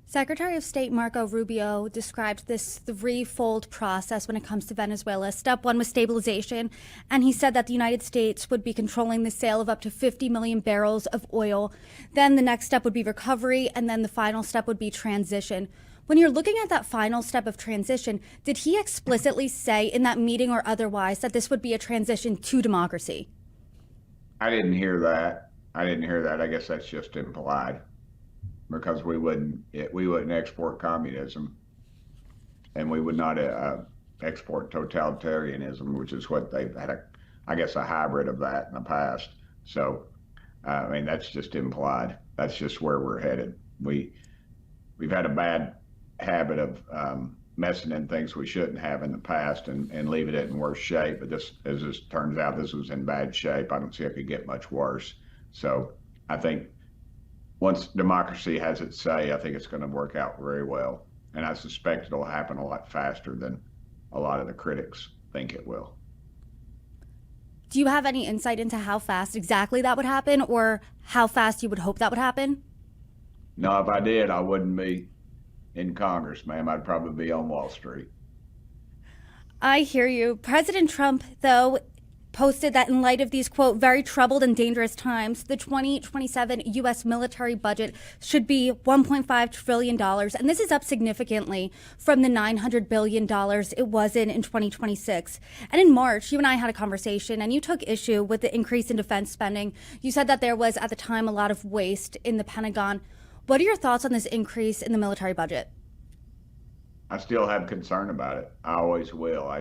Secretary of State Marco Rubio described this threefold process when it comes to Venezuela. Step one was stabilization, and he said that the United States would be controlling the sale of up to 50 million barrels of oil. Then the next step would be recovery, and then the final step would be transition. When you're looking at that final step of transition, did he explicitly say in that meeting or otherwise that this would be a transition to democracy? I didn't hear that. I guess that's just implied because we wouldn't export communism, and we would not export totalitarianism, which is what they've had I guess a hybrid of that in the past. So I mean that's just implied. That's just where we're headed. We've had a bad habit of messing in things we shouldn't have in the past and leaving it in worse shape. But this, as this turns out, this was in bad shape. I don't see it could get much worse. So I think once democracy has its say, I think it's going to work out very well. And I suspect it'll happen a lot faster than a lot of the critics think it will. Do you have any insight into how fast exactly that would happen, or how fast you would hope that would happen? No, if I did, I wouldn't be in Congress, ma'am. I'd probably be on Wall Street. I hear you. President Trump, though, posted that in light of these, quote, very troubled and dangerous times, the 2027 U.S. military budget should be $1.5 trillion. And this is up significantly from the $900 billion it was in 2026. And in March, you and I had a conversation and you took issue with the increase in defense spending. You said that there was at the time a lot of waste in the Pentagon. What are your thoughts on this increase in the military budget? I still have concern about it. I always will.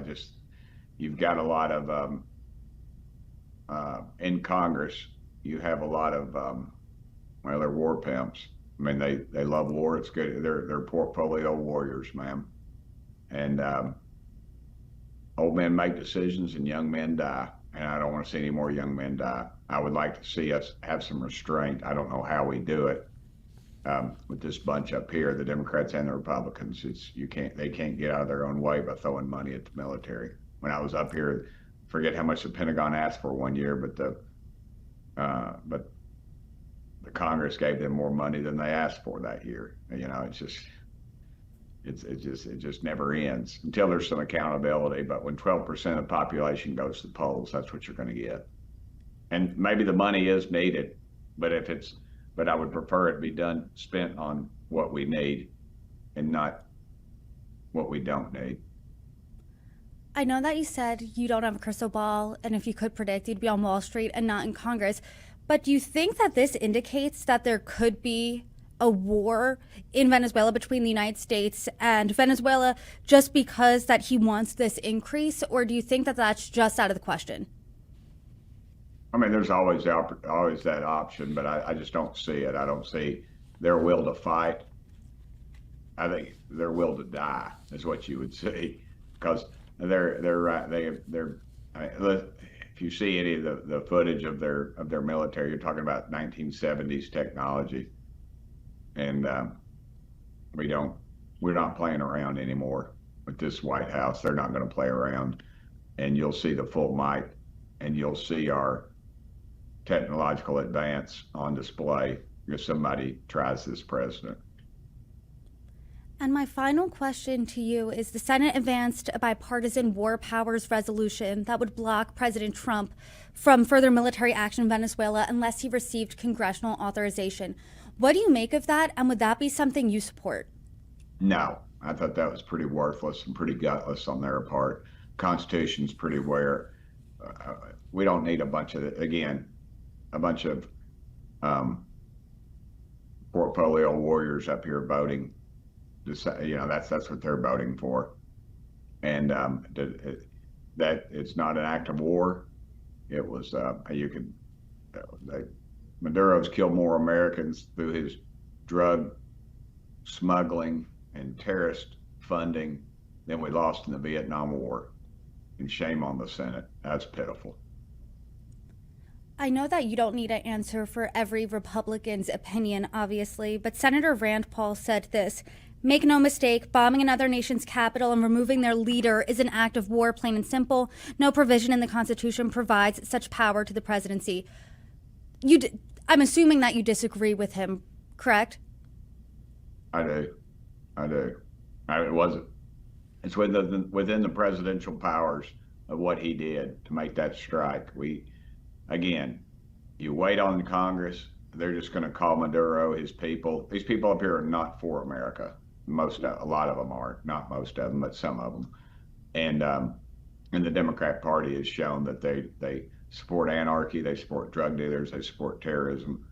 You've got a lot of, in Congress, you have a lot of, well, they're war pimps. I mean, they love war. It's good. They're portfolio warriors, ma'am. And old men make decisions and young men die. And I don't want to see any more young men die. I would like to see us have some restraint. I don't know how we do it. With this bunch up here, the Democrats and the Republicans, they can't get out of their own way by throwing money at the military. When I was up here, forget how much the Pentagon asked for one year, but the Congress gave them more money than they asked for that year. You know, it just never ends until there's some accountability. But when 12% of the population goes to the polls, that's what you're going to get. And maybe the money is needed, but I would prefer it be spent on what we need and not what we don't need. I know that you said you don't have a crystal ball, and if you could predict, you'd be on Wall Street and not in Congress. But do you think that this indicates that there could be a war in Venezuela between the United States and Venezuela just because that he wants this increase? Or do you think that that's just out of the question? I mean, there's always that option, but I just don't see it. I don't see their will to fight. I think their will to die is what you would see, because if you see any of the footage of their military, you're talking about 1970s technology, and we're not playing around anymore with this White House. They're not going to play around, and you'll see the full might, and you'll see our technological advance on display if somebody tries this president. And my final question to you is the Senate advanced a bipartisan war powers resolution that would block President Trump from further military action in Venezuela unless he received congressional authorization. What do you make of that, and would that be something you support? No, I thought that was pretty worthless and pretty gutless on their part. Constitution's pretty aware. We don't need a bunch of portfolio warriors up here voting. That's what they're voting for, and that it's not an act of war. It was Maduro's killed more Americans through his drug smuggling and terrorist funding than we lost in the Vietnam War, and shame on the Senate. That's pitiful. I know that you don't need an answer for every Republican's opinion, obviously, but Senator Rand Paul said this: make no mistake, bombing another nation's capital and removing their leader is an act of war, plain and simple. No provision in the Constitution provides such power to the presidency. I'm assuming that you disagree with him, correct? I do. I do. It wasn't. It's within the presidential powers of what he did to make that strike. Again, you wait on Congress, they're just going to call Maduro his people. These people up here are not for America. A lot of them are, not most of them, but some of them. And the Democrat Party has shown that they support anarchy, they support drug dealers, they support terrorism.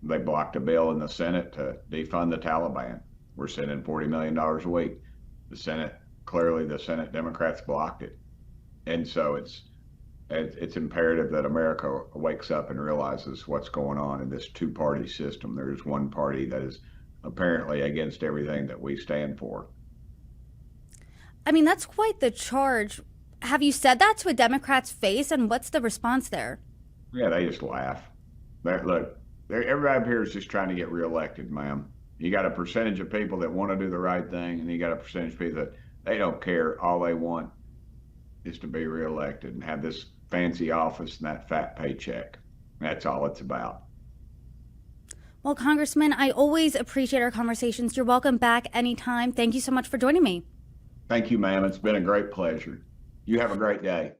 They blocked a bill in the Senate to defund the Taliban. We're sending $40 million a week. The Senate Democrats blocked it, and so it's imperative that America wakes up and realizes what's going on in this two-party system. There's one party that is apparently against everything that we stand for. I mean, that's quite the charge. Have you said that to a Democrat's face, and what's the response there? Yeah, they just laugh. Everybody up here is just trying to get reelected, ma'am. You got a percentage of people that want to do the right thing, and you got a percentage of people that they don't care. All they want is to be reelected and have this fancy office and that fat paycheck. That's all it's about. Well, Congressman, I always appreciate our conversations. You're welcome back anytime. Thank you so much for joining me. Thank you, ma'am. It's been a great pleasure. You have a great day.